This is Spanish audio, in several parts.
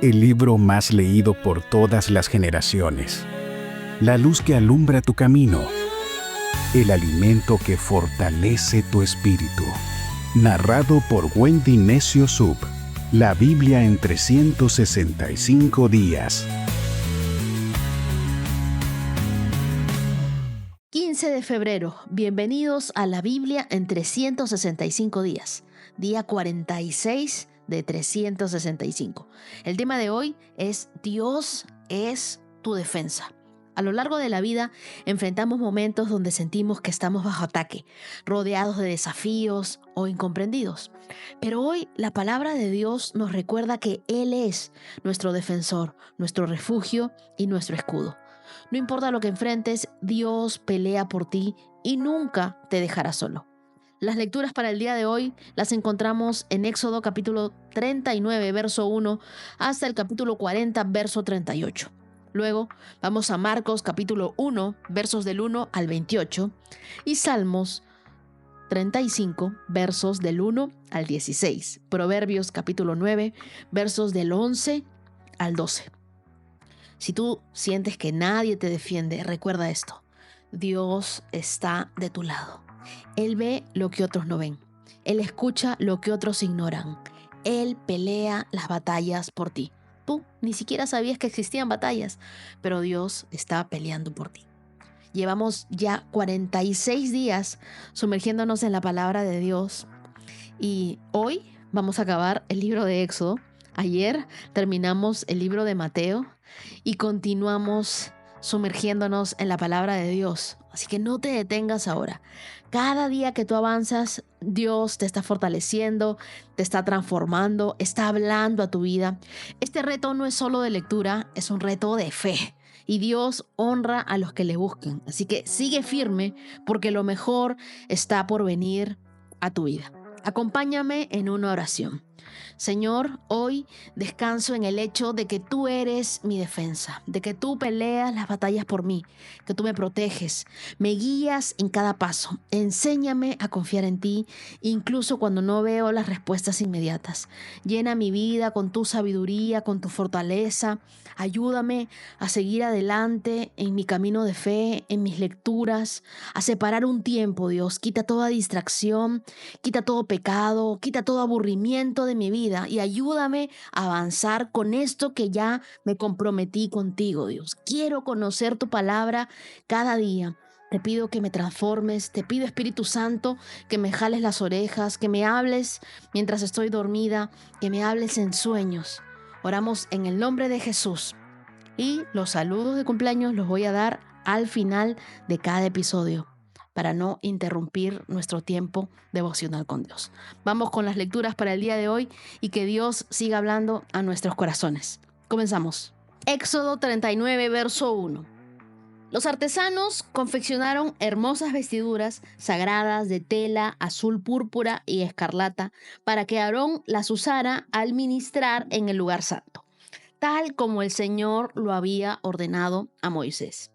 el libro más leído por todas las generaciones, la luz que alumbra tu camino, el alimento que fortalece tu espíritu. Narrado por Wendy Necio Sub, la Biblia en 365 días. 15 de febrero, bienvenidos a la Biblia en 365 días, día 46 de 365. El tema de hoy es Dios es tu defensa. A lo largo de la vida enfrentamos momentos donde sentimos que estamos bajo ataque, rodeados de desafíos o incomprendidos. Pero hoy la palabra de Dios nos recuerda que Él es nuestro defensor, nuestro refugio y nuestro escudo. No importa lo que enfrentes, Dios pelea por ti y nunca te dejará solo. Las lecturas para el día de hoy las encontramos en Éxodo capítulo 39, verso 1, hasta el capítulo 40, verso 38. Luego vamos a Marcos capítulo 1, versos del 1 al 28 y Salmos 35, versos del 1 al 16. Proverbios capítulo 9, versos del 11 al 12. Si tú sientes que nadie te defiende, recuerda esto: Dios está de tu lado. Él ve lo que otros no ven. Él escucha lo que otros ignoran. Él pelea las batallas por ti. Tú ni siquiera sabías que existían batallas, pero Dios está peleando por ti. Llevamos ya 46 días sumergiéndonos en la palabra de Dios y hoy vamos a acabar el libro de Éxodo. Ayer terminamos el libro de Mateo y continuamos sumergiéndonos en la palabra de Dios. Así que no te detengas ahora. Cada día que tú avanzas, Dios te está fortaleciendo, te está transformando, está hablando a tu vida. Este reto no es solo de lectura, es un reto de fe. Y Dios honra a los que le buscan. Así que sigue firme porque lo mejor está por venir a tu vida. Acompáñame en una oración. Señor, hoy descanso en el hecho de que tú eres mi defensa, de que tú peleas las batallas por mí, que tú me proteges, me guías en cada paso. Enséñame a confiar en ti, incluso cuando no veo las respuestas inmediatas. Llena mi vida con tu sabiduría, con tu fortaleza. Ayúdame a seguir adelante en mi camino de fe, en mis lecturas, a separar un tiempo, Dios. Quita toda distracción, quita todo pecado, quita todo aburrimiento de mi vida y ayúdame a avanzar con esto que ya me comprometí contigo, Dios. Quiero conocer tu palabra cada día. Te pido que me transformes, te pido, Espíritu Santo, que me jales las orejas, que me hables mientras estoy dormida, que me hables en sueños. Oramos en el nombre de Jesús. Y los saludos de cumpleaños los voy a dar al final de cada episodio, para no interrumpir nuestro tiempo devocional con Dios. Vamos con las lecturas para el día de hoy y que Dios siga hablando a nuestros corazones. Comenzamos. Éxodo 39, verso 1. Los artesanos confeccionaron hermosas vestiduras sagradas de tela azul, púrpura y escarlata para que Aarón las usara al ministrar en el lugar santo, tal como el Señor lo había ordenado a Moisés.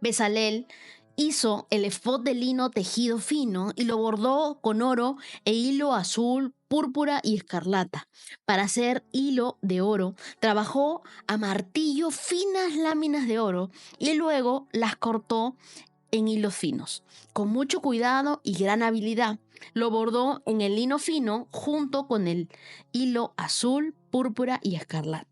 Bezalel hizo el efod de lino tejido fino y lo bordó con oro e hilo azul, púrpura y escarlata. Para hacer hilo de oro, trabajó a martillo finas láminas de oro y luego las cortó en hilos finos. Con mucho cuidado y gran habilidad, lo bordó en el lino fino junto con el hilo azul, púrpura y escarlata.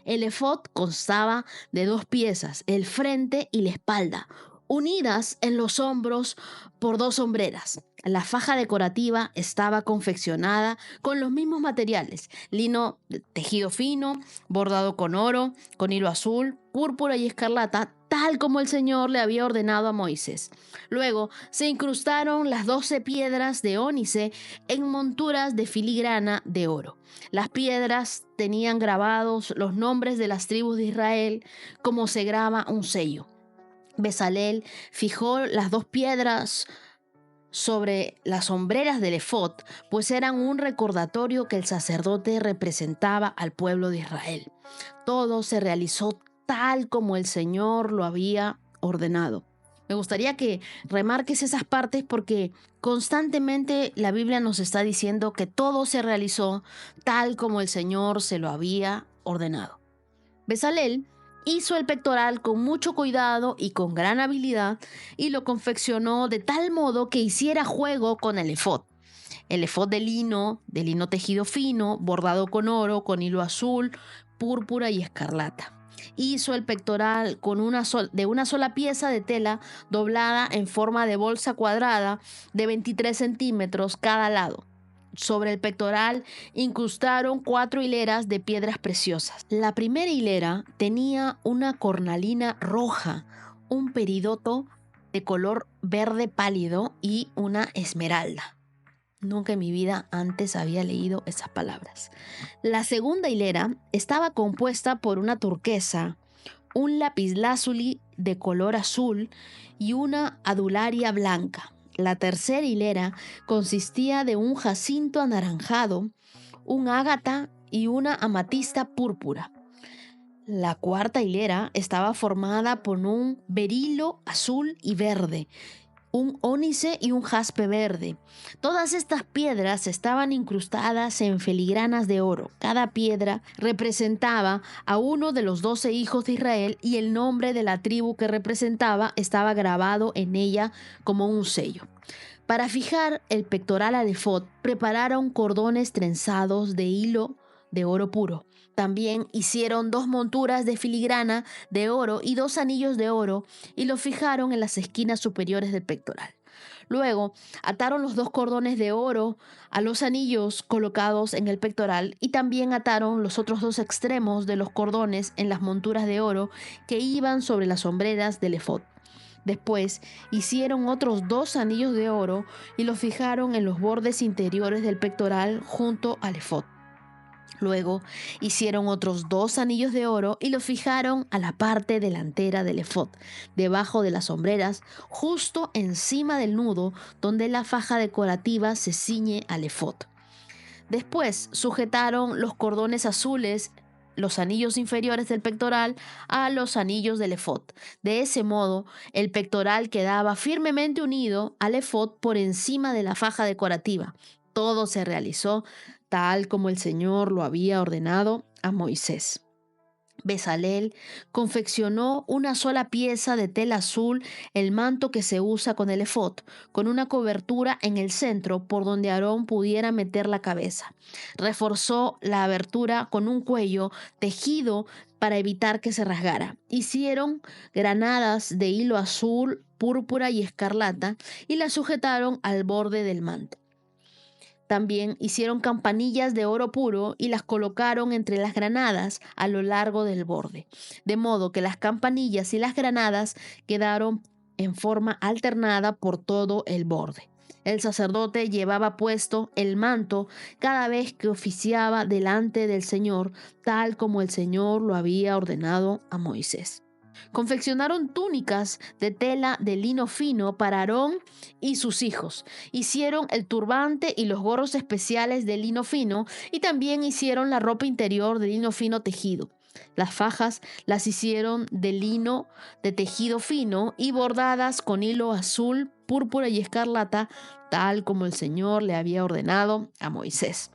El efod constaba de 2 piezas, el frente y la espalda, unidas en los hombros por 2 hombreras. La faja decorativa estaba confeccionada con los mismos materiales: lino tejido fino, bordado con oro, con hilo azul, púrpura y escarlata, tal como el Señor le había ordenado a Moisés. Luego se incrustaron las 12 piedras de ónice en monturas de filigrana de oro. Las piedras tenían grabados los nombres de las tribus de Israel, como se graba un sello. Bezalel fijó las 2 piedras sobre las hombreras del efod, pues eran un recordatorio que el sacerdote representaba al pueblo de Israel. Todo se realizó tal como el Señor lo había ordenado. Me gustaría que remarques esas partes porque constantemente la Biblia nos está diciendo que todo se realizó tal como el Señor se lo había ordenado. Bezalel hizo el pectoral con mucho cuidado y con gran habilidad y lo confeccionó de tal modo que hiciera juego con el efod. El efod de lino tejido fino, bordado con oro, con hilo azul, púrpura y escarlata. Hizo el pectoral de una sola pieza de tela doblada en forma de bolsa cuadrada de 23 centímetros cada lado. Sobre el pectoral incrustaron 4 hileras de piedras preciosas. La primera hilera tenía una cornalina roja, un peridoto de color verde pálido y una esmeralda. Nunca en mi vida antes había leído esas palabras. La segunda hilera estaba compuesta por una turquesa, un lapislázuli de color azul y una adularia blanca. La tercera hilera consistía de un jacinto anaranjado, un ágata y una amatista púrpura. La cuarta hilera estaba formada por un berilo azul y verde, un ónice y un jaspe verde. Todas estas piedras estaban incrustadas en filigranas de oro. Cada piedra representaba a uno de los 12 hijos de Israel y el nombre de la tribu que representaba estaba grabado en ella como un sello. Para fijar el pectoral al efod, prepararon cordones trenzados de hilo de oro puro. También hicieron 2 monturas de filigrana de oro y 2 anillos de oro y los fijaron en las esquinas superiores del pectoral. Luego ataron los 2 cordones de oro a los anillos colocados en el pectoral y también ataron los otros 2 extremos de los cordones en las monturas de oro que iban sobre las hombreras del efod. Después hicieron otros 2 anillos de oro y los fijaron en los bordes interiores del pectoral junto al efod. Luego hicieron otros 2 anillos de oro y los fijaron a la parte delantera del efod, debajo de las hombreras, justo encima del nudo donde la faja decorativa se ciñe al efod. Después sujetaron los cordones azules, los anillos inferiores del pectoral, a los anillos del efod. De ese modo, el pectoral quedaba firmemente unido al efod por encima de la faja decorativa. Todo se realizó tal como el Señor lo había ordenado a Moisés. Bezalel confeccionó una sola pieza de tela azul, el manto que se usa con el efod, con una cobertura en el centro por donde Aarón pudiera meter la cabeza. Reforzó la abertura con un cuello tejido para evitar que se rasgara. Hicieron granadas de hilo azul, púrpura y escarlata y las sujetaron al borde del manto. También hicieron campanillas de oro puro y las colocaron entre las granadas a lo largo del borde, de modo que las campanillas y las granadas quedaron en forma alternada por todo el borde. El sacerdote llevaba puesto el manto cada vez que oficiaba delante del Señor, tal como el Señor lo había ordenado a Moisés. Confeccionaron túnicas de tela de lino fino para Aarón y sus hijos. Hicieron el turbante y los gorros especiales de lino fino y también hicieron la ropa interior de lino fino tejido. Las fajas las hicieron de lino de tejido fino y bordadas con hilo azul, púrpura y escarlata, tal como el Señor le había ordenado a Moisés.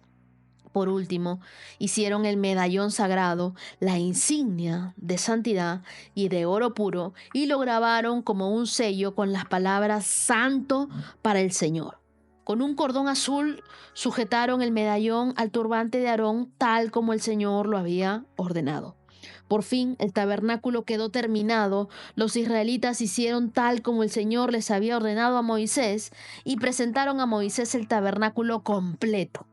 Por último, hicieron el medallón sagrado, la insignia de santidad y de oro puro, y lo grabaron como un sello con las palabras Santo para el Señor. Con un cordón azul sujetaron el medallón al turbante de Aarón, tal como el Señor lo había ordenado. Por fin el tabernáculo quedó terminado. Los israelitas hicieron tal como el Señor les había ordenado a Moisés y presentaron a Moisés el tabernáculo completo.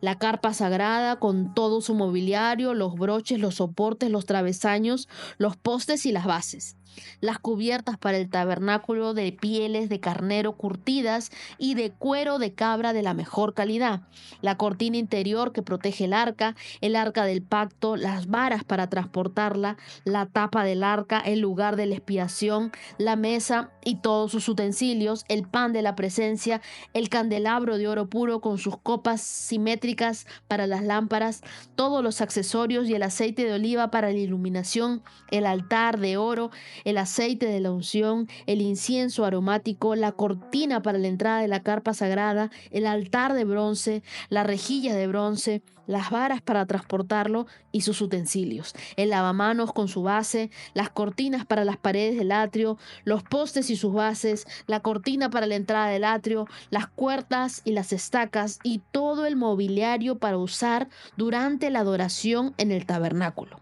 La carpa sagrada con todo su mobiliario, los broches, los soportes, los travesaños, los postes y las bases. Las cubiertas para el tabernáculo de pieles de carnero curtidas y de cuero de cabra de la mejor calidad. La cortina interior que protege el arca del pacto, las varas para transportarla, la tapa del arca, el lugar de la expiación, la mesa y todos sus utensilios, el pan de la presencia, el candelabro de oro puro con sus copas simétricas milimétricas para las lámparas, todos los accesorios y el aceite de oliva para la iluminación, el altar de oro, el aceite de la unción, el incienso aromático, la cortina para la entrada de la carpa sagrada, el altar de bronce, la rejilla de bronce, las varas para transportarlo y sus utensilios, el lavamanos con su base, las cortinas para las paredes del atrio, los postes y sus bases, la cortina para la entrada del atrio, las puertas y las estacas y todo el mobiliario para usar durante la adoración en el tabernáculo.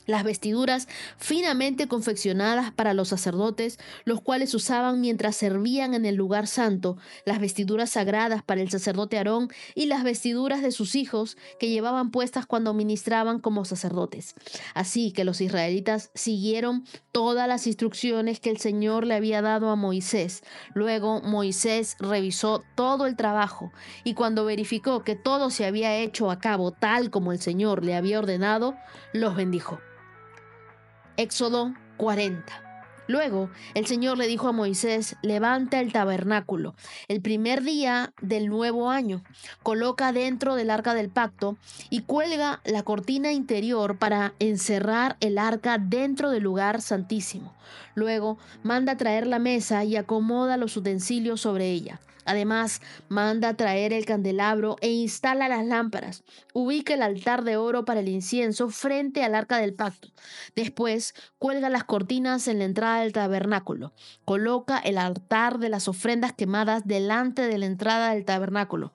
Las vestiduras finamente confeccionadas para los sacerdotes, los cuales usaban mientras servían en el lugar santo, las vestiduras sagradas para el sacerdote Aarón y las vestiduras de sus hijos que llevaban puestas cuando ministraban como sacerdotes. Así que los israelitas siguieron todas las instrucciones que el Señor le había dado a Moisés. Luego Moisés revisó todo el trabajo y cuando verificó que todo se había hecho a cabo tal como el Señor le había ordenado, los bendijo. Éxodo 40. Luego el Señor le dijo a Moisés: levanta el tabernáculo el primer día del nuevo año, coloca dentro del arca del pacto y cuelga la cortina interior para encerrar el arca dentro del lugar santísimo. Luego manda traer la mesa y acomoda los utensilios sobre ella. Además, manda traer el candelabro e instala las lámparas. Ubica el altar de oro para el incienso frente al arca del pacto. Después, cuelga las cortinas en la entrada del tabernáculo. Coloca el altar de las ofrendas quemadas delante de la entrada del tabernáculo.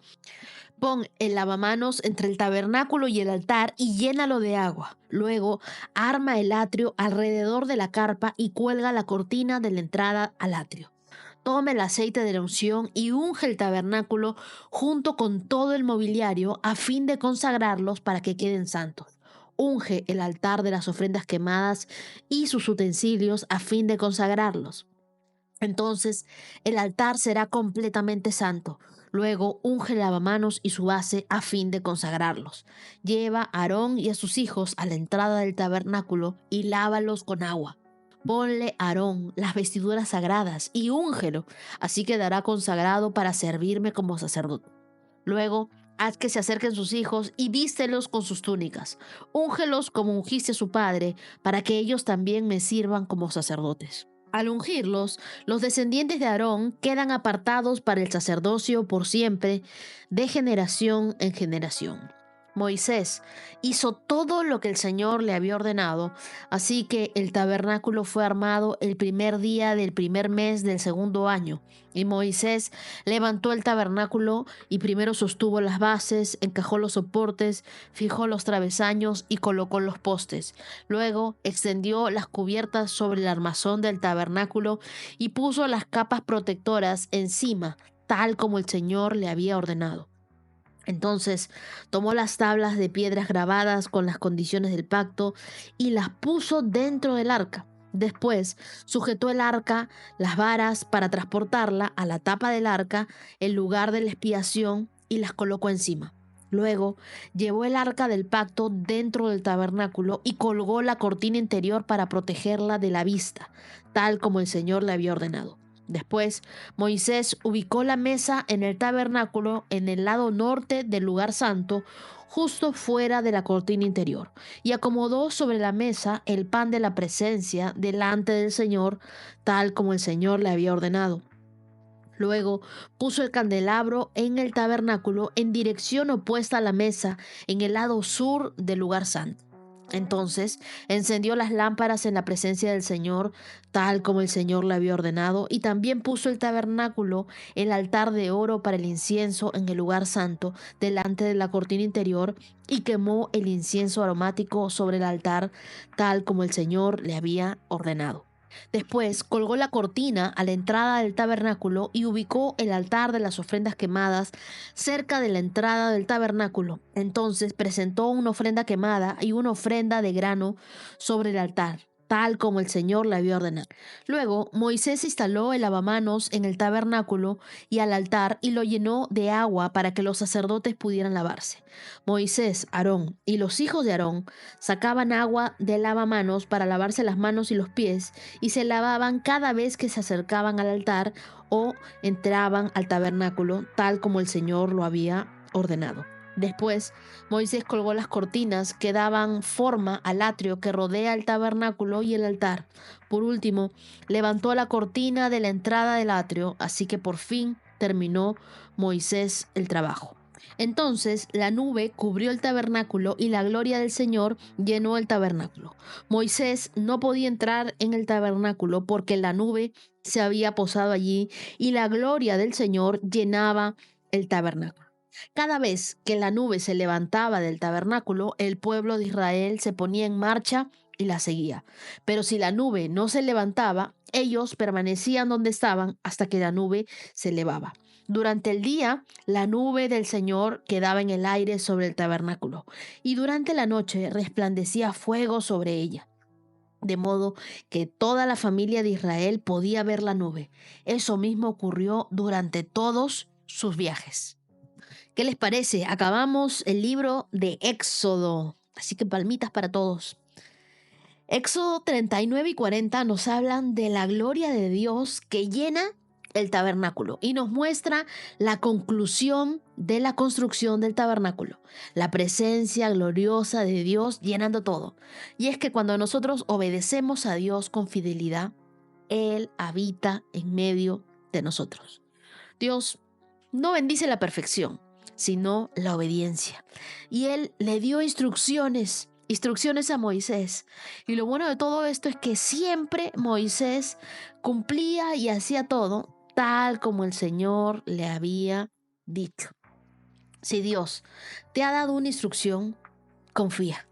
Pon el lavamanos entre el tabernáculo y el altar y llénalo de agua. Luego, arma el atrio alrededor de la carpa y cuelga la cortina de la entrada al atrio. Toma el aceite de la unción y unge el tabernáculo junto con todo el mobiliario a fin de consagrarlos para que queden santos. Unge el altar de las ofrendas quemadas y sus utensilios a fin de consagrarlos. Entonces el altar será completamente santo. Luego unge el lavamanos y su base a fin de consagrarlos. Lleva a Aarón y a sus hijos a la entrada del tabernáculo y lávalos con agua. Ponle a Aarón las vestiduras sagradas y úngelo, así quedará consagrado para servirme como sacerdote. Luego, haz que se acerquen sus hijos y vístelos con sus túnicas. Úngelos como ungiste a su padre, para que ellos también me sirvan como sacerdotes. Al ungirlos, los descendientes de Aarón quedan apartados para el sacerdocio por siempre, de generación en generación. Moisés hizo todo lo que el Señor le había ordenado, así que el tabernáculo fue armado el primer día del primer mes del segundo año. Y Moisés levantó el tabernáculo y primero sostuvo las bases, encajó los soportes, fijó los travesaños y colocó los postes. Luego extendió las cubiertas sobre el armazón del tabernáculo y puso las capas protectoras encima, tal como el Señor le había ordenado. Entonces tomó las tablas de piedras grabadas con las condiciones del pacto y las puso dentro del arca. Después sujetó el arca, las varas para transportarla a la tapa del arca, el lugar de la expiación, y las colocó encima. Luego llevó el arca del pacto dentro del tabernáculo y colgó la cortina interior para protegerla de la vista, tal como el Señor le había ordenado. Después, Moisés ubicó la mesa en el tabernáculo en el lado norte del lugar santo, justo fuera de la cortina interior, y acomodó sobre la mesa el pan de la presencia delante del Señor, tal como el Señor le había ordenado. Luego puso el candelabro en el tabernáculo en dirección opuesta a la mesa, en el lado sur del lugar santo. Entonces encendió las lámparas en la presencia del Señor, tal como el Señor le había ordenado, y también puso el tabernáculo, el altar de oro para el incienso en el lugar santo, delante de la cortina interior, y quemó el incienso aromático sobre el altar, tal como el Señor le había ordenado. Después colgó la cortina a la entrada del tabernáculo y ubicó el altar de las ofrendas quemadas cerca de la entrada del tabernáculo. Entonces presentó una ofrenda quemada y una ofrenda de grano sobre el altar, tal como el Señor le había ordenado. Luego Moisés instaló el lavamanos en el tabernáculo y al altar y lo llenó de agua para que los sacerdotes pudieran lavarse. Moisés, Aarón y los hijos de Aarón sacaban agua del lavamanos para lavarse las manos y los pies y se lavaban cada vez que se acercaban al altar o entraban al tabernáculo, tal como el Señor lo había ordenado. Después, Moisés colgó las cortinas que daban forma al atrio que rodea el tabernáculo y el altar. Por último, levantó la cortina de la entrada del atrio, así que por fin terminó Moisés el trabajo. Entonces la nube cubrió el tabernáculo y la gloria del Señor llenó el tabernáculo. Moisés no podía entrar en el tabernáculo porque la nube se había posado allí y la gloria del Señor llenaba el tabernáculo. Cada vez que la nube se levantaba del tabernáculo, el pueblo de Israel se ponía en marcha y la seguía. Pero si la nube no se levantaba, ellos permanecían donde estaban hasta que la nube se elevaba. Durante el día, la nube del Señor quedaba en el aire sobre el tabernáculo, y durante la noche resplandecía fuego sobre ella, de modo que toda la familia de Israel podía ver la nube. Eso mismo ocurrió durante todos sus viajes. ¿Qué les parece? Acabamos el libro de Éxodo, así que palmitas para todos. Éxodo 39 y 40 nos hablan de la gloria de Dios que llena el tabernáculo y nos muestra la conclusión de la construcción del tabernáculo, la presencia gloriosa de Dios llenando todo. Y es que cuando nosotros obedecemos a Dios con fidelidad, Él habita en medio de nosotros. Dios no bendice la perfección, sino la obediencia. Y Él le dio instrucciones a Moisés. Y lo bueno de todo esto es que siempre Moisés cumplía y hacía todo tal como el Señor le había dicho. Si Dios te ha dado una instrucción, confía.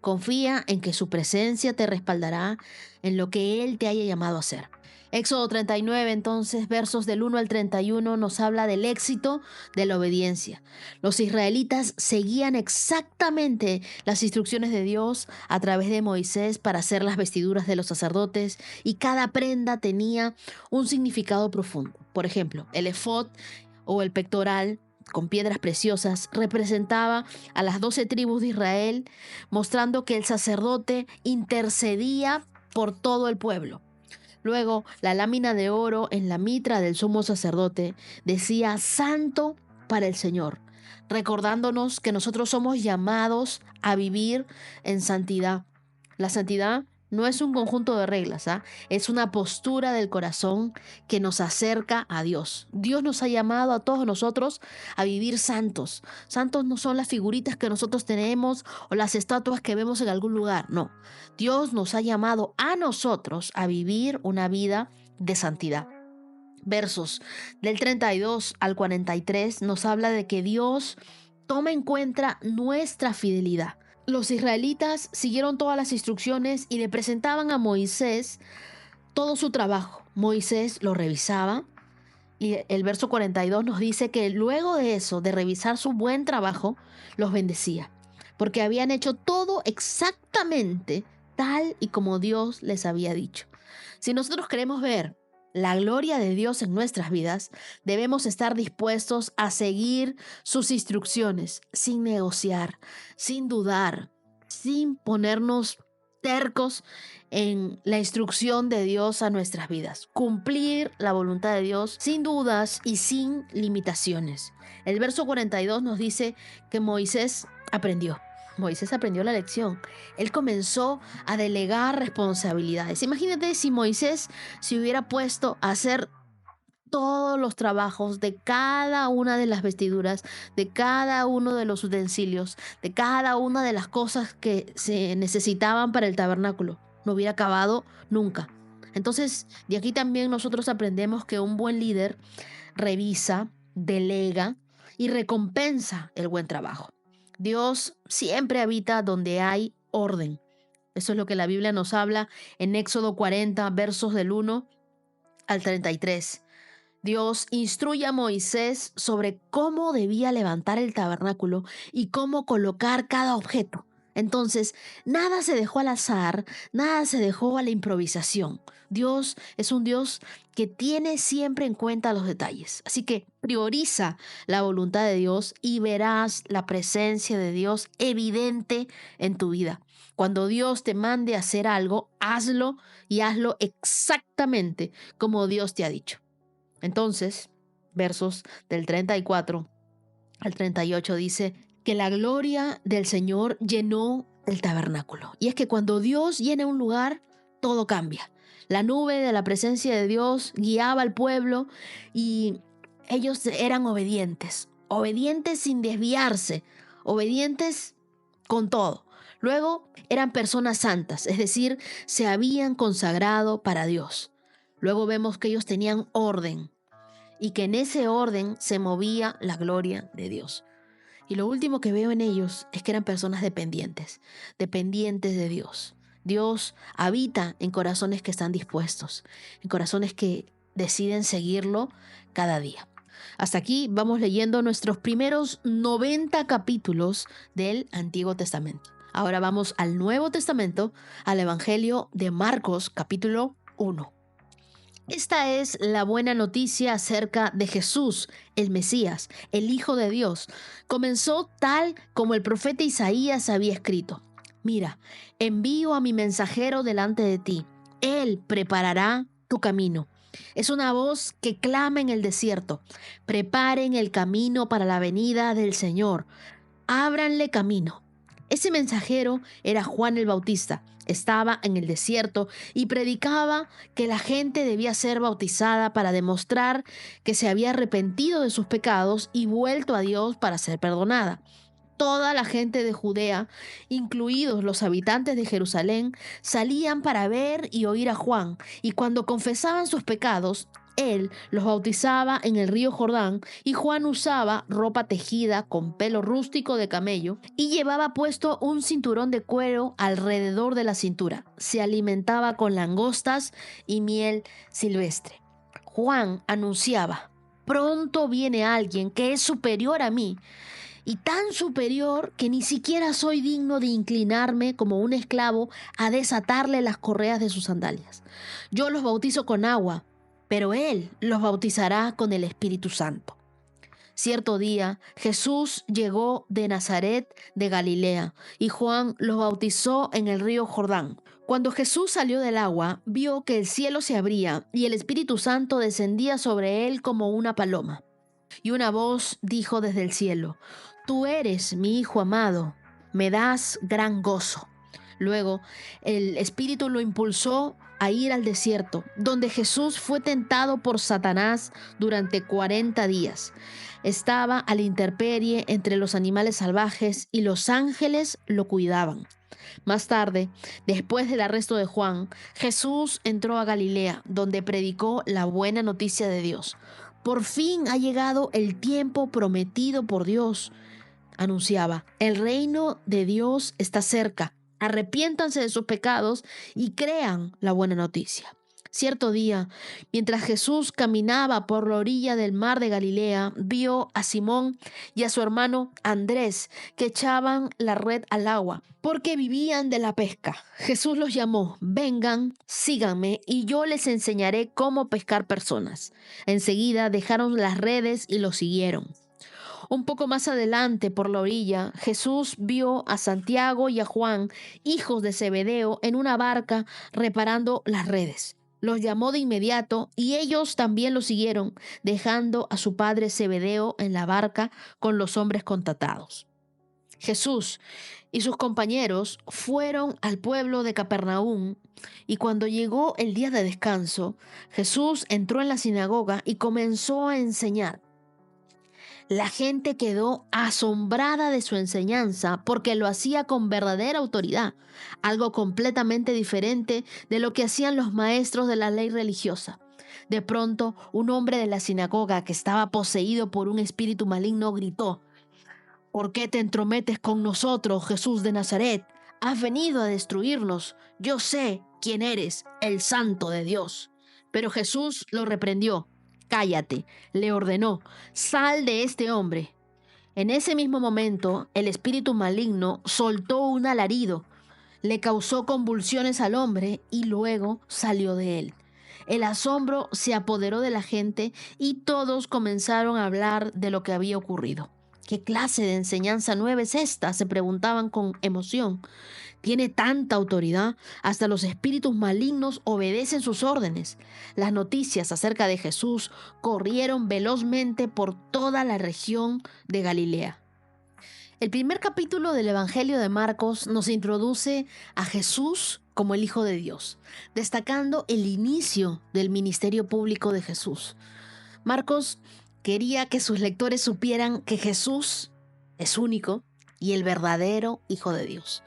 Confía en que su presencia te respaldará en lo que Él te haya llamado a hacer. Éxodo 39, entonces, versos del 1 al 31, nos habla del éxito de la obediencia. Los israelitas seguían exactamente las instrucciones de Dios a través de Moisés para hacer las vestiduras de los sacerdotes, y cada prenda tenía un significado profundo. Por ejemplo, el efod o el pectoral con piedras preciosas representaba a las 12 tribus de Israel, mostrando que el sacerdote intercedía por todo el pueblo. Luego, la lámina de oro en la mitra del sumo sacerdote decía santo para el Señor, recordándonos que nosotros somos llamados a vivir en santidad. La santidad no es un conjunto de reglas, es una postura del corazón que nos acerca a Dios. Dios nos ha llamado a todos nosotros a vivir santos. Santos no son las figuritas que nosotros tenemos o las estatuas que vemos en algún lugar, no. Dios nos ha llamado a nosotros a vivir una vida de santidad. Versos del 32 al 43 nos habla de que Dios toma en cuenta nuestra fidelidad. Los israelitas siguieron todas las instrucciones y le presentaban a Moisés todo su trabajo. Moisés lo revisaba y el verso 42 nos dice que luego de eso, de revisar su buen trabajo, los bendecía, porque habían hecho todo exactamente tal y como Dios les había dicho. Si nosotros queremos ver la gloria de Dios en nuestras vidas, debemos estar dispuestos a seguir sus instrucciones sin negociar, sin dudar, sin ponernos tercos en la instrucción de Dios a nuestras vidas. Cumplir la voluntad de Dios sin dudas y sin limitaciones. El verso 42 nos dice que Moisés aprendió la lección. Él comenzó a delegar responsabilidades. Imagínate si Moisés se hubiera puesto a hacer todos los trabajos de cada una de las vestiduras, de cada uno de los utensilios, de cada una de las cosas que se necesitaban para el tabernáculo. No hubiera acabado nunca. Entonces, de aquí también nosotros aprendemos que un buen líder revisa, delega y recompensa el buen trabajo. Dios siempre habita donde hay orden. Eso es lo que la Biblia nos habla en Éxodo 40, versos del 1 al 33. Dios instruye a Moisés sobre cómo debía levantar el tabernáculo y cómo colocar cada objeto. Entonces, nada se dejó al azar, nada se dejó a la improvisación. Dios es un Dios que tiene siempre en cuenta los detalles. Así que prioriza la voluntad de Dios y verás la presencia de Dios evidente en tu vida. Cuando Dios te mande a hacer algo, hazlo y hazlo exactamente como Dios te ha dicho. Entonces, versos del 34 al 38 dice: que la gloria del Señor llenó el tabernáculo. Y es que cuando Dios llena un lugar, todo cambia. La nube de la presencia de Dios guiaba al pueblo y ellos eran obedientes, obedientes sin desviarse, obedientes con todo. Luego eran personas santas, es decir, se habían consagrado para Dios. Luego vemos que ellos tenían orden y que en ese orden se movía la gloria de Dios. Y lo último que veo en ellos es que eran personas dependientes, dependientes de Dios. Dios habita en corazones que están dispuestos, en corazones que deciden seguirlo cada día. Hasta aquí vamos leyendo nuestros primeros 90 capítulos del Antiguo Testamento. Ahora vamos al Nuevo Testamento, al Evangelio de Marcos, capítulo 1. Esta es la buena noticia acerca de Jesús, el Mesías, el Hijo de Dios. Comenzó tal como el profeta Isaías había escrito. Mira, envío a mi mensajero delante de ti. Él preparará tu camino. Es una voz que clama en el desierto. Preparen el camino para la venida del Señor. Ábranle camino. Ese mensajero era Juan el Bautista. Estaba en el desierto y predicaba que la gente debía ser bautizada para demostrar que se había arrepentido de sus pecados y vuelto a Dios para ser perdonada. Toda la gente de Judea, incluidos los habitantes de Jerusalén, salían para ver y oír a Juan, y cuando confesaban sus pecados, él los bautizaba en el río Jordán, y Juan usaba ropa tejida con pelo rústico de camello y llevaba puesto un cinturón de cuero alrededor de la cintura. Se alimentaba con langostas y miel silvestre. Juan anunciaba: pronto viene alguien que es superior a mí, y tan superior que ni siquiera soy digno de inclinarme como un esclavo a desatarle las correas de sus sandalias. Yo los bautizo con agua, pero Él los bautizará con el Espíritu Santo. Cierto día, Jesús llegó de Nazaret de Galilea, y Juan los bautizó en el río Jordán. Cuando Jesús salió del agua, vio que el cielo se abría y el Espíritu Santo descendía sobre él como una paloma. Y una voz dijo desde el cielo: Tú eres mi Hijo amado, me das gran gozo. Luego, el Espíritu lo impulsó a ir al desierto, donde Jesús fue tentado por Satanás durante 40 días. Estaba a la intemperie entre los animales salvajes y los ángeles lo cuidaban. Más tarde, después del arresto de Juan, Jesús entró a Galilea, donde predicó la buena noticia de Dios. Por fin ha llegado el tiempo prometido por Dios, anunciaba. El reino de Dios está cerca. Arrepiéntanse de sus pecados y crean la buena noticia. Cierto día, mientras Jesús caminaba por la orilla del mar de Galilea, vio a Simón y a su hermano Andrés que echaban la red al agua, porque vivían de la pesca. Jesús los llamó: vengan, síganme, y yo les enseñaré cómo pescar personas. Enseguida dejaron las redes y lo siguieron. Un poco más adelante, por la orilla, Jesús vio a Santiago y a Juan, hijos de Zebedeo, en una barca reparando las redes. Los llamó de inmediato y ellos también lo siguieron, dejando a su padre Zebedeo en la barca con los hombres contratados. Jesús y sus compañeros fueron al pueblo de Capernaum, y cuando llegó el día de descanso, Jesús entró en la sinagoga y comenzó a enseñar. La gente quedó asombrada de su enseñanza porque lo hacía con verdadera autoridad, algo completamente diferente de lo que hacían los maestros de la ley religiosa. De pronto, un hombre de la sinagoga que estaba poseído por un espíritu maligno gritó: ¿Por qué te entrometes con nosotros, Jesús de Nazaret? Has venido a destruirnos. Yo sé quién eres, el Santo de Dios. Pero Jesús lo reprendió. Cállate, le ordenó, sal de este hombre. En ese mismo momento, el espíritu maligno soltó un alarido, le causó convulsiones al hombre y luego salió de él. El asombro se apoderó de la gente y todos comenzaron a hablar de lo que había ocurrido. ¿Qué clase de enseñanza nueva es esta?, se preguntaban con emoción. Tiene tanta autoridad, hasta los espíritus malignos obedecen sus órdenes. Las noticias acerca de Jesús corrieron velozmente por toda la región de Galilea. El primer capítulo del Evangelio de Marcos nos introduce a Jesús como el Hijo de Dios, destacando el inicio del ministerio público de Jesús. Marcos quería que sus lectores supieran que Jesús es único y el verdadero Hijo de Dios.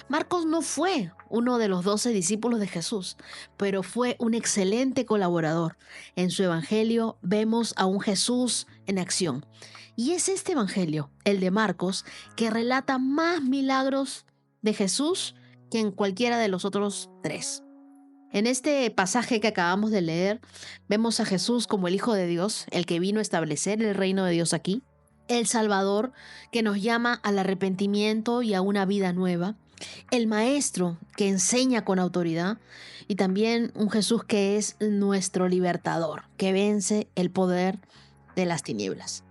Marcos no fue uno de los 12 discípulos de Jesús, pero fue un excelente colaborador. En su evangelio vemos a un Jesús en acción. Y es este evangelio, el de Marcos, que relata más milagros de Jesús que en cualquiera de los otros 3. En este pasaje que acabamos de leer, vemos a Jesús como el Hijo de Dios, el que vino a establecer el reino de Dios aquí, el Salvador que nos llama al arrepentimiento y a una vida nueva, el Maestro que enseña con autoridad y también un Jesús que es nuestro libertador, que vence el poder de las tinieblas.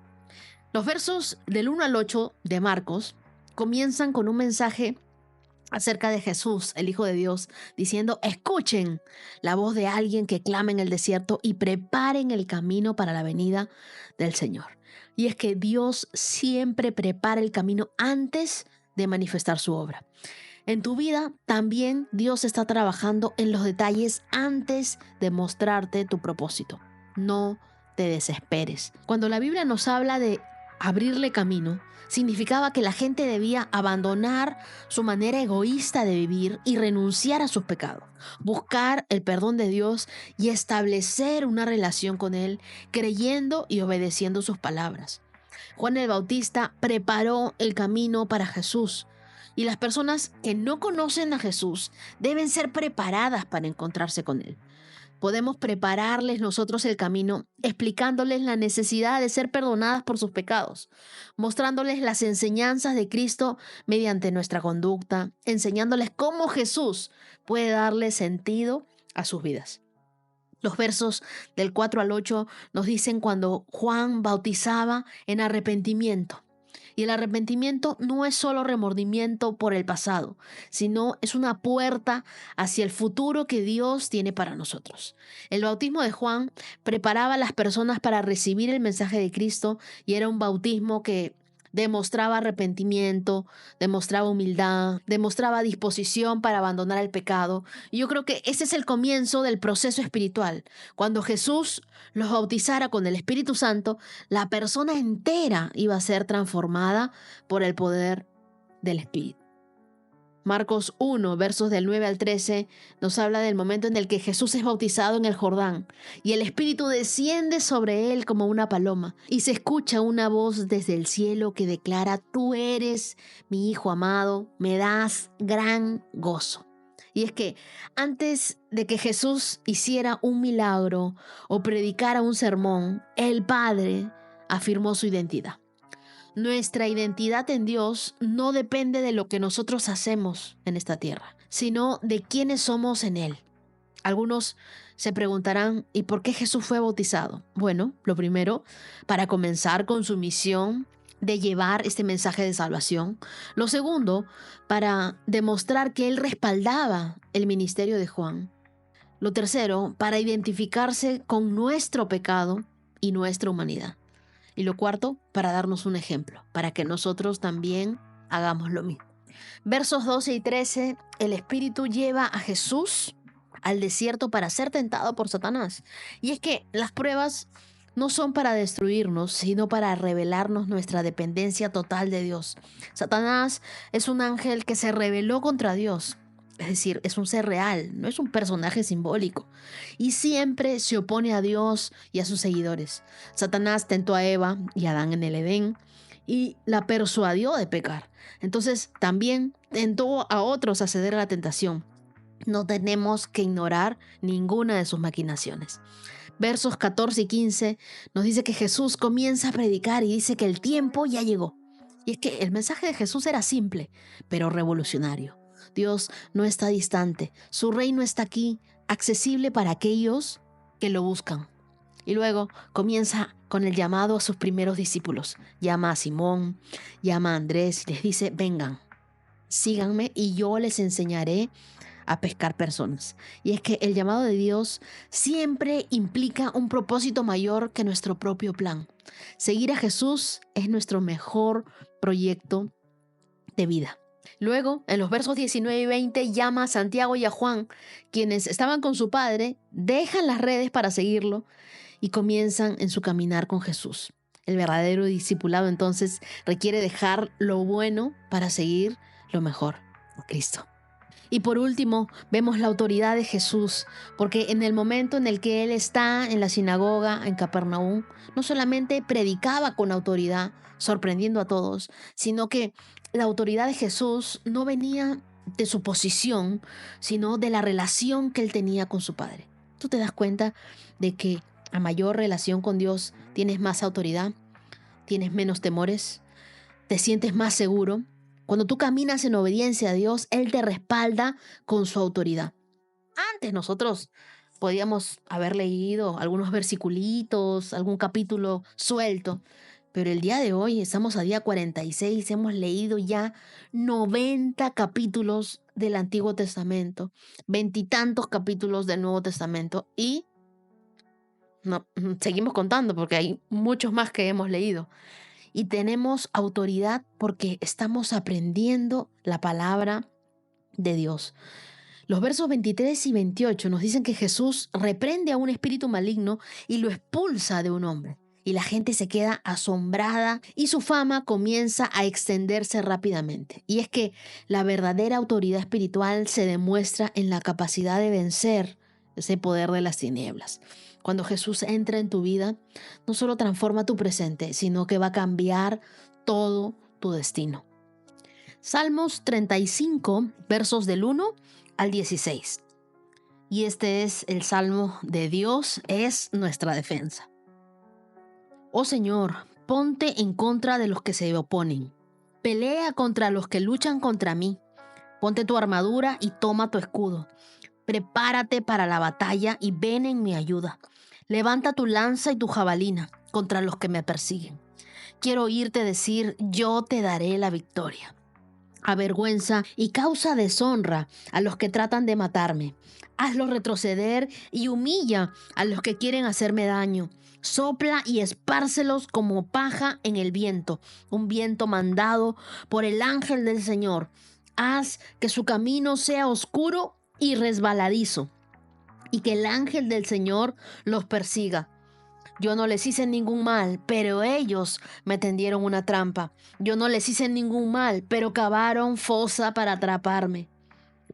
Los versos del 1 al 8 de Marcos comienzan con un mensaje acerca de Jesús, el Hijo de Dios, diciendo: escuchen la voz de alguien que clama en el desierto y preparen el camino para la venida del Señor. Y es que Dios siempre prepara el camino antes de manifestar su obra. En tu vida también Dios está trabajando en los detalles antes de mostrarte tu propósito. No te desesperes. Cuando la Biblia nos habla de abrirle camino, significaba que la gente debía abandonar su manera egoísta de vivir y renunciar a sus pecados, buscar el perdón de Dios y establecer una relación con Él, creyendo y obedeciendo sus palabras. Juan el Bautista preparó el camino para Jesús, y las personas que no conocen a Jesús deben ser preparadas para encontrarse con Él. Podemos prepararles nosotros el camino explicándoles la necesidad de ser perdonadas por sus pecados, mostrándoles las enseñanzas de Cristo mediante nuestra conducta, enseñándoles cómo Jesús puede darle sentido a sus vidas. Los versos del 4 al 8 nos dicen cuando Juan bautizaba en arrepentimiento. Y el arrepentimiento no es solo remordimiento por el pasado, sino es una puerta hacia el futuro que Dios tiene para nosotros. El bautismo de Juan preparaba a las personas para recibir el mensaje de Cristo y era un bautismo que demostraba arrepentimiento, demostraba humildad, demostraba disposición para abandonar el pecado. Y yo creo que ese es el comienzo del proceso espiritual. Cuando Jesús los bautizara con el Espíritu Santo, la persona entera iba a ser transformada por el poder del Espíritu. Marcos 1, versos del 9 al 13, nos habla del momento en el que Jesús es bautizado en el Jordán y el Espíritu desciende sobre él como una paloma y se escucha una voz desde el cielo que declara: tú eres mi Hijo amado, me das gran gozo. Y es que antes de que Jesús hiciera un milagro o predicara un sermón, el Padre afirmó su identidad. Nuestra identidad en Dios no depende de lo que nosotros hacemos en esta tierra, sino de quiénes somos en Él. Algunos se preguntarán: ¿y por qué Jesús fue bautizado? Bueno, lo primero, para comenzar con su misión de llevar este mensaje de salvación. Lo segundo, para demostrar que Él respaldaba el ministerio de Juan. Lo tercero, para identificarse con nuestro pecado y nuestra humanidad. Y lo cuarto, para darnos un ejemplo, para que nosotros también hagamos lo mismo. Versos 12 y 13, el Espíritu lleva a Jesús al desierto para ser tentado por Satanás. Y es que las pruebas no son para destruirnos, sino para revelarnos nuestra dependencia total de Dios. Satanás es un ángel que se rebeló contra Dios. Es decir, es un ser real, no es un personaje simbólico. Y siempre se opone a Dios y a sus seguidores. Satanás tentó a Eva y a Adán en el Edén y la persuadió de pecar. Entonces también tentó a otros a ceder a la tentación. No tenemos que ignorar ninguna de sus maquinaciones. Versos 14 y 15 nos dice que Jesús comienza a predicar y dice que el tiempo ya llegó. Y es que el mensaje de Jesús era simple, pero revolucionario. Dios no está distante, su reino está aquí, accesible para aquellos que lo buscan. Y luego comienza con el llamado a sus primeros discípulos. Llama a Simón, llama a Andrés y les dice: vengan, síganme y yo les enseñaré a pescar personas. Y es que el llamado de Dios siempre implica un propósito mayor que nuestro propio plan. Seguir a Jesús es nuestro mejor proyecto de vida. Luego, en los versos 19 y 20, llama a Santiago y a Juan, quienes estaban con su padre, dejan las redes para seguirlo y comienzan en su caminar con Jesús. El verdadero discipulado entonces requiere dejar lo bueno para seguir lo mejor, a Cristo. Y por último, vemos la autoridad de Jesús, porque en el momento en el que Él está en la sinagoga en Capernaum, no solamente predicaba con autoridad, sorprendiendo a todos, sino que la autoridad de Jesús no venía de su posición, sino de la relación que Él tenía con su Padre. ¿Tú te das cuenta de que a mayor relación con Dios tienes más autoridad, tienes menos temores, te sientes más seguro? Cuando tú caminas en obediencia a Dios, Él te respalda con su autoridad. Antes nosotros podíamos haber leído algunos versiculitos, algún capítulo suelto, pero el día de hoy estamos a día 46, hemos leído ya 90 capítulos del Antiguo Testamento, veintitantos capítulos del Nuevo Testamento y no, seguimos contando porque hay muchos más que hemos leído. Y tenemos autoridad porque estamos aprendiendo la palabra de Dios. Los versos 23 y 28 nos dicen que Jesús reprende a un espíritu maligno y lo expulsa de un hombre. Y la gente se queda asombrada y su fama comienza a extenderse rápidamente. Y es que la verdadera autoridad espiritual se demuestra en la capacidad de vencer ese poder de las tinieblas. Cuando Jesús entra en tu vida, no solo transforma tu presente, sino que va a cambiar todo tu destino. Salmos 35, versos del 1 al 16. Y este es el salmo de Dios, es nuestra defensa. Oh Señor, ponte en contra de los que se oponen. Pelea contra los que luchan contra mí. Ponte tu armadura y toma tu escudo. Prepárate para la batalla y ven en mi ayuda. Levanta tu lanza y tu jabalina contra los que me persiguen. Quiero oírte decir, yo te daré la victoria. Avergüenza y causa deshonra a los que tratan de matarme. Hazlos retroceder y humilla a los que quieren hacerme daño. Sopla y espárcelos como paja en el viento, un viento mandado por el ángel del Señor. Haz que su camino sea oscuro y resbaladizo, y que el ángel del Señor los persiga. Yo no les hice ningún mal, pero ellos me tendieron una trampa. Yo no les hice ningún mal, pero cavaron fosa para atraparme.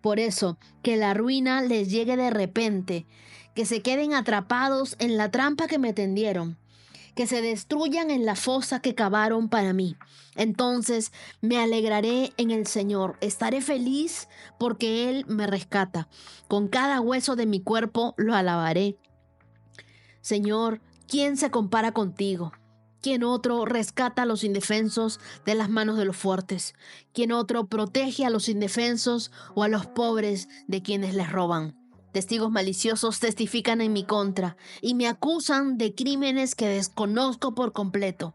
Por eso, que la ruina les llegue de repente, que se queden atrapados en la trampa que me tendieron, que se destruyan en la fosa que cavaron para mí. Entonces me alegraré en el Señor, estaré feliz porque Él me rescata. Con cada hueso de mi cuerpo lo alabaré. Señor, ¿quién se compara contigo? ¿Quién otro rescata a los indefensos de las manos de los fuertes? ¿Quién otro protege a los indefensos o a los pobres de quienes les roban? Testigos maliciosos testifican en mi contra y me acusan de crímenes que desconozco por completo.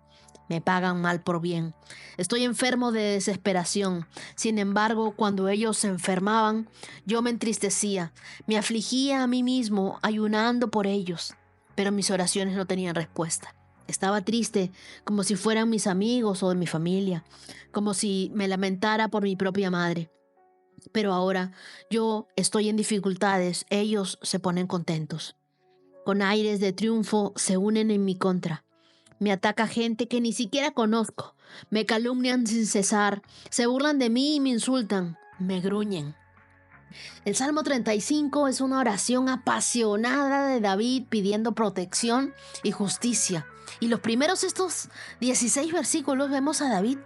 Me pagan mal por bien. Estoy enfermo de desesperación. Sin embargo, cuando ellos se enfermaban, yo me entristecía. Me afligía a mí mismo, ayunando por ellos. Pero mis oraciones no tenían respuesta. Estaba triste, como si fueran mis amigos o de mi familia, como si me lamentara por mi propia madre. Pero ahora yo estoy en dificultades, ellos se ponen contentos. Con aires de triunfo se unen en mi contra. Me ataca gente que ni siquiera conozco. Me calumnian sin cesar. Se burlan de mí y me insultan. Me gruñen. El Salmo 35 es una oración apasionada de David pidiendo protección y justicia. Y los primeros estos 16 versículos vemos a David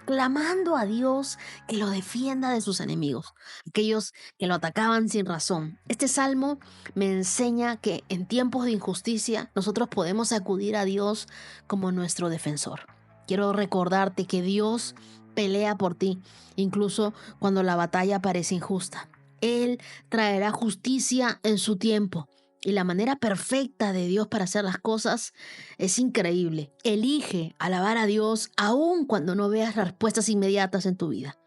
clamando a Dios que lo defienda de sus enemigos, aquellos que lo atacaban sin razón. Este salmo me enseña que en tiempos de injusticia nosotros podemos acudir a Dios como nuestro defensor. Quiero recordarte que Dios pelea por ti, incluso cuando la batalla parece injusta. Él traerá justicia en su tiempo. Y la manera perfecta de Dios para hacer las cosas es increíble. Elige alabar a Dios aun cuando no veas respuestas inmediatas en tu vida.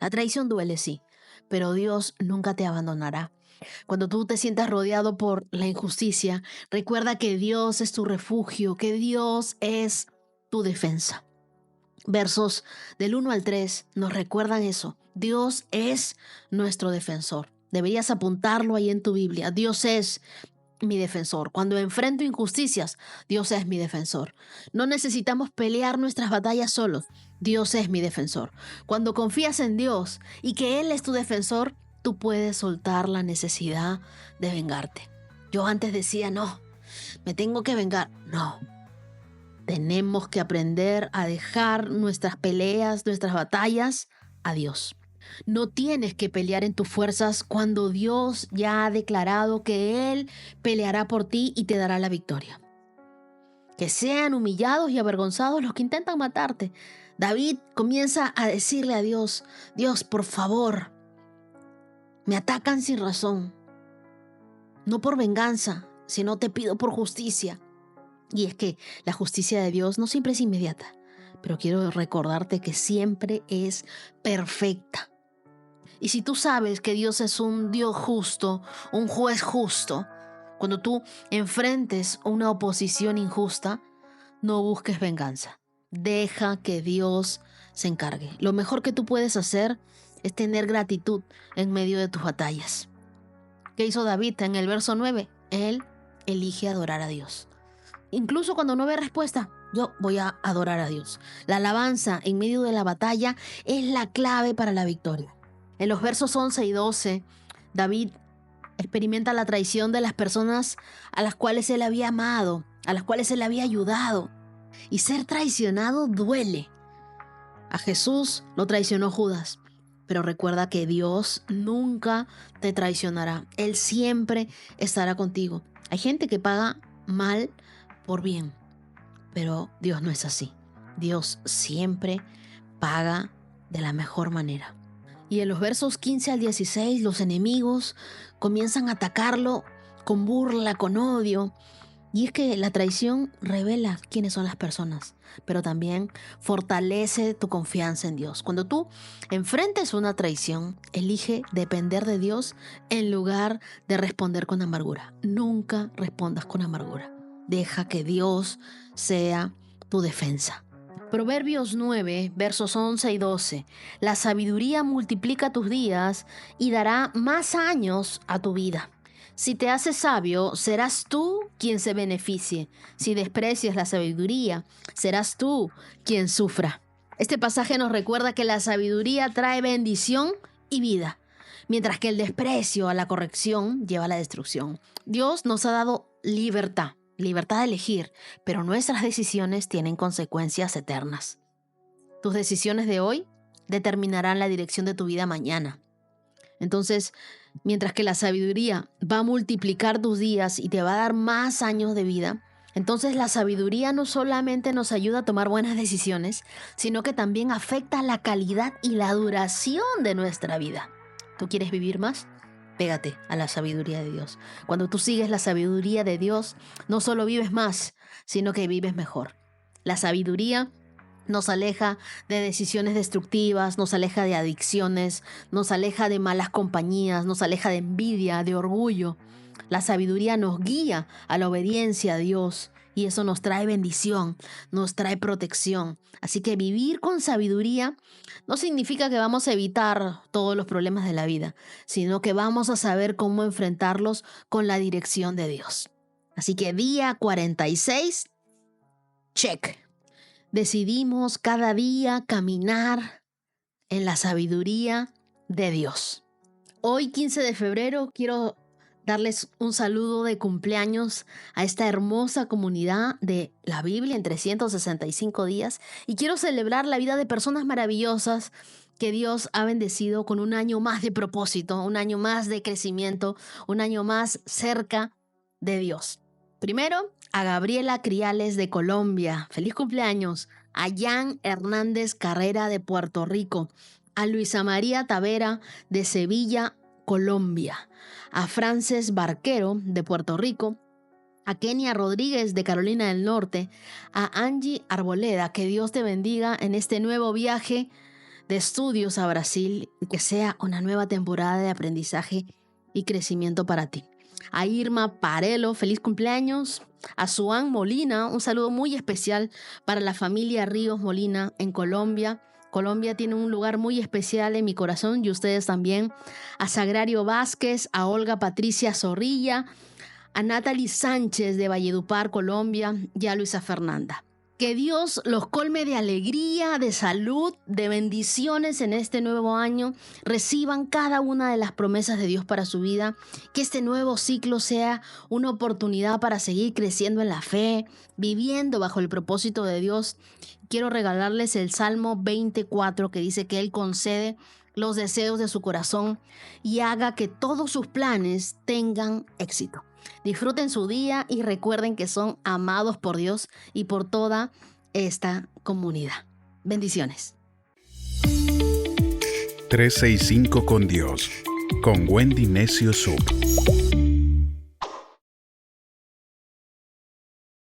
La traición duele, sí, pero Dios nunca te abandonará. Cuando tú te sientas rodeado por la injusticia, recuerda que Dios es tu refugio, que Dios es tu defensa. versos del 1 al 3 nos recuerdan eso. Dios es nuestro defensor. Deberías apuntarlo ahí en tu Biblia. Dios es mi defensor. Cuando enfrento injusticias, Dios es mi defensor. No necesitamos pelear nuestras batallas solos. Dios es mi defensor. Cuando confías en Dios y que Él es tu defensor, tú puedes soltar la necesidad de vengarte. Yo antes decía, no, me tengo que vengar. No. Tenemos que aprender a dejar nuestras peleas, nuestras batallas a Dios. No tienes que pelear en tus fuerzas cuando Dios ya ha declarado que Él peleará por ti y te dará la victoria. Que sean humillados y avergonzados los que intentan matarte. David comienza a decirle a Dios, Dios, por favor, me atacan sin razón. No por venganza, sino te pido por justicia. Y es que la justicia de Dios no siempre es inmediata, pero quiero recordarte que siempre es perfecta. Y si tú sabes que Dios es un Dios justo, un juez justo, cuando tú enfrentes una oposición injusta, no busques venganza. Deja que Dios se encargue. Lo mejor que tú puedes hacer es tener gratitud en medio de tus batallas. ¿Qué hizo David en el verso 9? Él elige adorar a Dios. Incluso cuando no ve respuesta, yo voy a adorar a Dios. La alabanza en medio de la batalla es la clave para la victoria. En los versos 11 y 12, David experimenta la traición de las personas a las cuales él había amado, a las cuales él había ayudado. Y ser traicionado duele. A Jesús lo traicionó Judas, pero recuerda que Dios nunca te traicionará. Él siempre estará contigo. Hay gente que paga mal por bien, pero Dios no es así. Dios siempre paga de la mejor manera. Y en los versos 15 al 16, los enemigos comienzan a atacarlo con burla, con odio. Y es que la traición revela quiénes son las personas, pero también fortalece tu confianza en Dios. Cuando tú enfrentes una traición, elige depender de Dios en lugar de responder con amargura. Nunca respondas con amargura. Deja que Dios sea tu defensa. Proverbios 9, versos 11 y 12. La sabiduría multiplica tus días y dará más años a tu vida. Si te haces sabio, serás tú quien se beneficie. Si desprecias la sabiduría, serás tú quien sufra. Este pasaje nos recuerda que la sabiduría trae bendición y vida, mientras que el desprecio a la corrección lleva a la destrucción. Dios nos ha dado libertad de elegir, pero nuestras decisiones tienen consecuencias eternas. Tus decisiones de hoy determinarán la dirección de tu vida mañana. Entonces, mientras que la sabiduría va a multiplicar tus días y te va a dar más años de vida, entonces la sabiduría no solamente nos ayuda a tomar buenas decisiones, sino que también afecta la calidad y la duración de nuestra vida. ¿Tú quieres vivir más? Pégate a la sabiduría de Dios. Cuando tú sigues la sabiduría de Dios, no solo vives más, sino que vives mejor. La sabiduría nos aleja de decisiones destructivas, nos aleja de adicciones, nos aleja de malas compañías, nos aleja de envidia, de orgullo. La sabiduría nos guía a la obediencia a Dios y eso nos trae bendición, nos trae protección. Así que vivir con sabiduría no significa que vamos a evitar todos los problemas de la vida, sino que vamos a saber cómo enfrentarlos con la dirección de Dios. Así que día 46, check. Decidimos cada día caminar en la sabiduría de Dios. Hoy, 15 de febrero, quiero darles un saludo de cumpleaños a esta hermosa comunidad de la Biblia en 365 días y quiero celebrar la vida de personas maravillosas que Dios ha bendecido con un año más de propósito, un año más de crecimiento, un año más cerca de Dios. Primero, a Gabriela Criales de Colombia, feliz cumpleaños, a Jan Hernández Carrera de Puerto Rico, a Luisa María Tavera de Sevilla, Colombia, a Frances Barquero de Puerto Rico, a Kenia Rodríguez de Carolina del Norte, a Angie Arboleda, que Dios te bendiga en este nuevo viaje de estudios a Brasil y que sea una nueva temporada de aprendizaje y crecimiento para ti. A Irma Parelo, feliz cumpleaños. A Suan Molina, un saludo muy especial para la familia Ríos Molina en Colombia. Colombia tiene un lugar muy especial en mi corazón y ustedes también. A Sagrario Vázquez, a Olga Patricia Zorrilla, a Natalie Sánchez de Valledupar, Colombia, y a Luisa Fernanda. Que Dios los colme de alegría, de salud, de bendiciones en este nuevo año. Reciban cada una de las promesas de Dios para su vida. Que este nuevo ciclo sea una oportunidad para seguir creciendo en la fe, viviendo bajo el propósito de Dios. Quiero regalarles el Salmo 24 que dice que Él concede los deseos de su corazón y haga que todos sus planes tengan éxito. Disfruten su día y recuerden que son amados por Dios y por toda esta comunidad. Bendiciones. 365 con Dios, con Wendy Necio Sub.